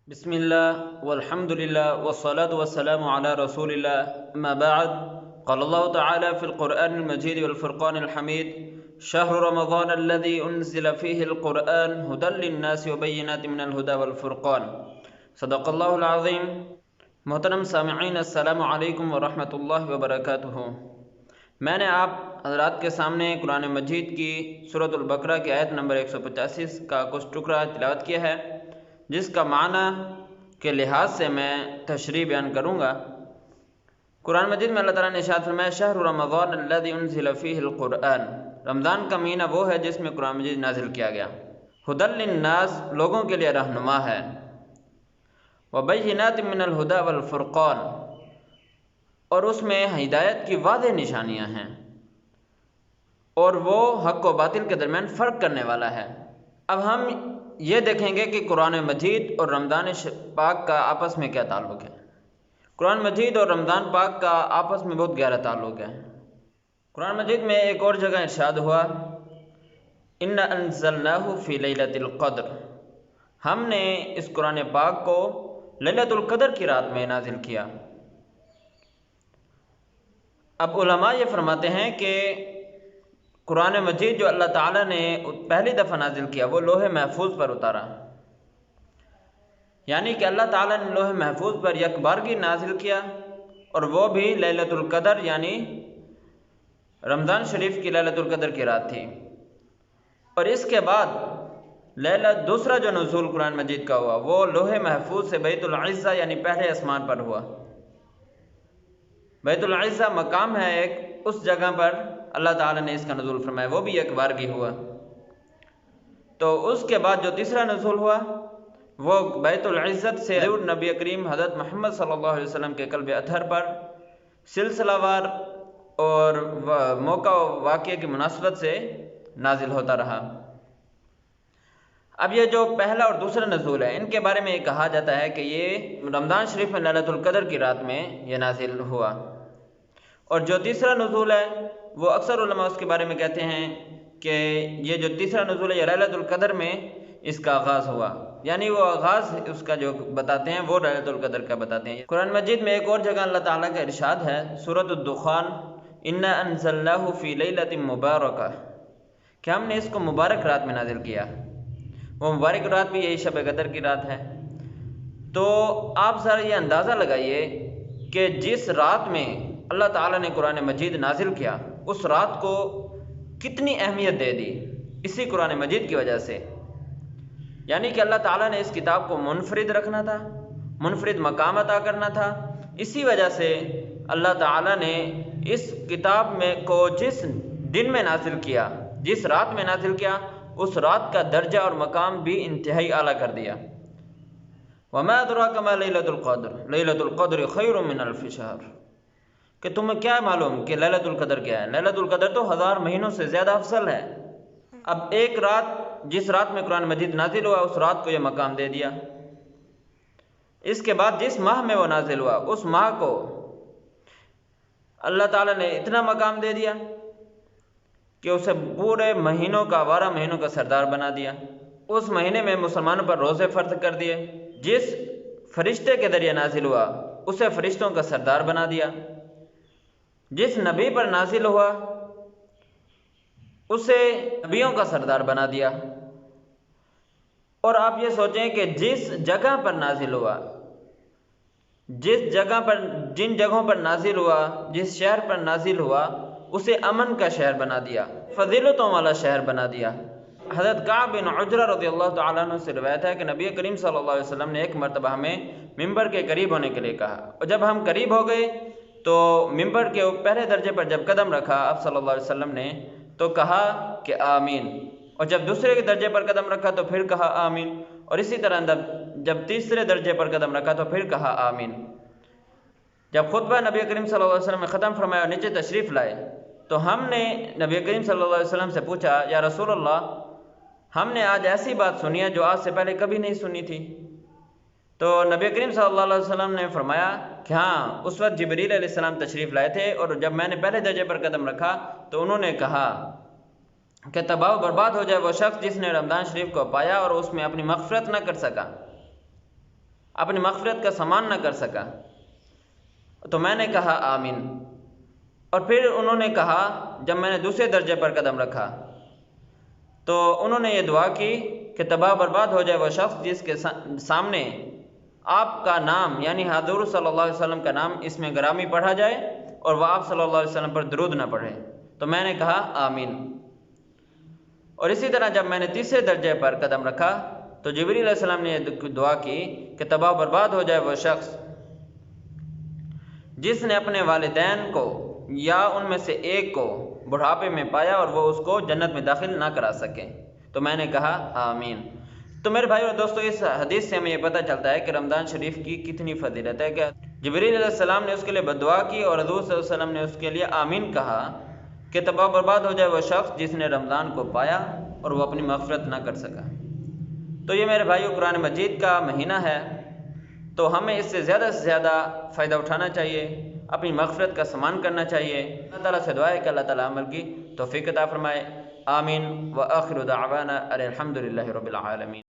بسم الله والحمد لله والصلاة والسلام على رسول الله أما بعد. قال الله تعالى في القرآن المجيد والفرقان الحميد: شهر رمضان الذي أنزل فيه القرآن هدى للناس وبينات من الهدى والفرقان. صدق الله العظيم. محترم سامعین، السلام علیکم ورحمۃ اللہ وبرکاتہ. میں نے آپ حضرات کے سامنے قرآن مجید کی سورۃ البقرہ کی آیت نمبر 185 کا کچھ ٹکڑا تلاوت کیا ہے، جس کا معنی کے لحاظ سے میں تشریح بیان کروں گا. قرآن مجید میں اللہ تعالیٰ نے ارشاد فرمایا: شہر رمضان الذی انزل فیہ القرآن. رمضان کا مہینہ وہ ہے جس میں قرآن مجید نازل کیا گیا. ھدی للناس، لوگوں کے لیے رہنما ہے. وبینات من الہدی والفرقان، اور اس میں ہدایت کی واضح نشانیاں ہیں، اور وہ حق و باطل کے درمیان فرق کرنے والا ہے. اب ہم یہ دیکھیں گے کہ قرآن مجید اور رمضان پاک کا آپس میں کیا تعلق ہے. قرآن مجید اور رمضان پاک کا آپس میں بہت گہرا تعلق ہے. قرآن مجید میں ایک اور جگہ ارشاد ہوا: اِنَّا أَنزَلْنَاهُ فِي لَيْلَةِ الْقَدْرِ. ہم نے اس قرآن پاک کو لیلۃ القدر کی رات میں نازل کیا. اب علماء یہ فرماتے ہیں کہ قرآن مجید جو اللہ تعالیٰ نے پہلی دفعہ نازل کیا وہ لوح محفوظ پر اتارا، یعنی کہ اللہ تعالیٰ نے لوح محفوظ پر یک بارگی نازل کیا، اور وہ بھی لیلۃ القدر، یعنی رمضان شریف کی لیلۃ القدر کی رات تھی. اور اس کے بعد دوسرا جو نزول قرآن مجید کا ہوا وہ لوح محفوظ سے بیت العزہ یعنی پہلے آسمان پر ہوا. بیت العزہ مقام ہے ایک، اس جگہ پر اللہ تعالیٰ نے اس کا نزول فرمایا، وہ بھی ایک بارگی ہوا. تو اس کے بعد جو تیسرا نزول ہوا وہ بیت العزت سے حضور نبی کریم حضرت محمد صلی اللہ علیہ وسلم کے قلب اطہر پر سلسلہ وار اور موقع و واقعے کی مناسبت سے نازل ہوتا رہا. اب یہ جو پہلا اور دوسرا نزول ہے، ان کے بارے میں یہ کہا جاتا ہے کہ یہ رمضان شریف میں لیلۃ القدر کی رات میں یہ نازل ہوا. اور جو تیسرا نزول ہے وہ اکثر علماء اس کے بارے میں کہتے ہیں کہ یہ جو تیسرا نزول ہے یہ لیلۃ القدر میں اس کا آغاز ہوا، یعنی وہ آغاز اس کا جو بتاتے ہیں وہ لیلۃ القدر کا بتاتے ہیں. قرآن مجید میں ایک اور جگہ اللہ تعالیٰ کا ارشاد ہے، سورۃ الدخان: اِنَّا أَنزَلْنَاهُ فِي لَيْلَةٍ مُبَارَكَةٍ، کہ ہم نے اس کو مبارک رات میں نازل کیا. وہ مبارک رات بھی یہی شب قدر کی رات ہے. تو آپ ذرا یہ اندازہ لگائیے کہ جس رات میں اللہ تعالیٰ نے قرآن مجید نازل کیا اس رات کو کتنی اہمیت دے دی اسی قرآن مجید کی وجہ سے. یعنی کہ اللہ تعالیٰ نے اس کتاب کو منفرد رکھنا تھا، منفرد مقام عطا کرنا تھا. اسی وجہ سے اللہ تعالیٰ نے اس کتاب میں کو جس دن میں نازل کیا، جس رات میں نازل کیا، اس رات کا درجہ اور مقام بھی انتہائی اعلیٰ کر دیا. وَمَا أَدْرَاكَ مَا لَيْلَةُ الْقَدْرِ لَيْلَةُ الْقَدْرِ خَيْرٌ مِّنَ أَلْفِ شَهْرٍ، کہ تمہیں کیا معلوم کہ لیلۃ القدر کیا ہے؟ لیلۃ القدر تو 1000 مہینوں سے زیادہ افضل ہے. اب ایک رات، جس رات میں قرآن مجید نازل ہوا اس رات کو یہ مقام دے دیا. اس کے بعد جس ماہ میں وہ نازل ہوا اس ماہ کو اللہ تعالیٰ نے اتنا مقام دے دیا کہ اسے پورے مہینوں کا، 12 مہینوں کا سردار بنا دیا. اس مہینے میں مسلمانوں پر روزے فرض کر دیے. جس فرشتے کے ذریعے نازل ہوا اسے فرشتوں کا سردار بنا دیا. جس نبی پر نازل ہوا اسے نبیوں کا سردار بنا دیا. اور آپ یہ سوچیں کہ جس جگہ پر نازل ہوا، جس جگہ پر، جن جگہوں پر نازل ہوا، جس شہر پر نازل ہوا اسے امن کا شہر بنا دیا، فضیلتوں والا شہر بنا دیا. حضرت کعب بن عجرہ رضی اللہ تعالیٰ عنہ سے روایت ہے کہ نبی کریم صلی اللہ علیہ وسلم نے ایک مرتبہ ہمیں ممبر کے قریب ہونے کے لیے کہا، اور جب ہم قریب ہو گئے تو ممبر کے پہلے درجے پر جب قدم رکھا آپ صلی اللہ علیہ وسلم نے تو کہا کہ آمین، اور جب دوسرے کے درجے پر قدم رکھا تو پھر کہا آمین، اور اسی طرح جب تیسرے درجے پر قدم رکھا تو پھر کہا آمین. جب خطبہ نبی کریم صلی اللہ علیہ وسلم نے ختم فرمایا اور نیچے تشریف لائے تو ہم نے نبی کریم صلی اللہ علیہ وسلم سے پوچھا: یا رسول اللہ، ہم نے آج ایسی بات سنی ہے جو آج سے پہلے کبھی نہیں سنی تھی. تو نبی کریم صلی اللہ علیہ وسلم نے فرمایا کہ ہاں، اس وقت جبریل علیہ السلام تشریف لائے تھے، اور جب میں نے پہلے درجے پر قدم رکھا تو انہوں نے کہا کہ تباہ و برباد ہو جائے وہ شخص جس نے رمضان شریف کو پایا اور اس میں اپنی مغفرت نہ کر سکا. اپنی مغفرت کا سامان نہ کر سکا، تو میں نے کہا آمین۔ اور پھر انہوں نے کہا، جب میں نے دوسرے درجے پر قدم رکھا تو انہوں نے یہ دعا کی کہ تباہ برباد ہو جائے وہ شخص جس کے سامنے آپ کا نام یعنی حضور صلی اللہ علیہ وسلم کا نام اس میں گرامی پڑھا جائے اور وہ آپ صلی اللہ علیہ وسلم پر درود نہ پڑھے۔ تو میں نے کہا آمین۔ اور اسی طرح جب میں نے تیسرے درجے پر قدم رکھا تو جبریل علیہ السلام نے یہ دعا کی کہ تباہ برباد ہو جائے وہ شخص جس نے اپنے والدین کو یا ان میں سے ایک کو بڑھاپے میں پایا اور وہ اس کو جنت میں داخل نہ کرا سکے۔ تو میں نے کہا آمین۔ تو میرے بھائی اور دوستو، اس حدیث سے ہمیں یہ پتہ چلتا ہے کہ رمضان شریف کی کتنی فضیلت ہے کہ جبریل علیہ السلام نے اس کے لیے بددعا کی اور حضور صلی اللہ علیہ وسلم نے اس کے لیے آمین کہا کہ تباہ برباد ہو جائے وہ شخص جس نے رمضان کو پایا اور وہ اپنی مغفرت نہ کر سکا۔ تو یہ میرے بھائیو قرآن مجید کا مہینہ ہے، تو ہمیں اس سے زیادہ فائدہ اٹھانا چاہیے، اپنی مغفرت کا سامان کرنا چاہیے۔ اللہ تعالیٰ سے دعا ہے کہ اللہ تعالیٰ عمل کی توفیق عطا فرمائے۔ آمین۔ وآخر دعوانا الحمد للہ رب العالمین۔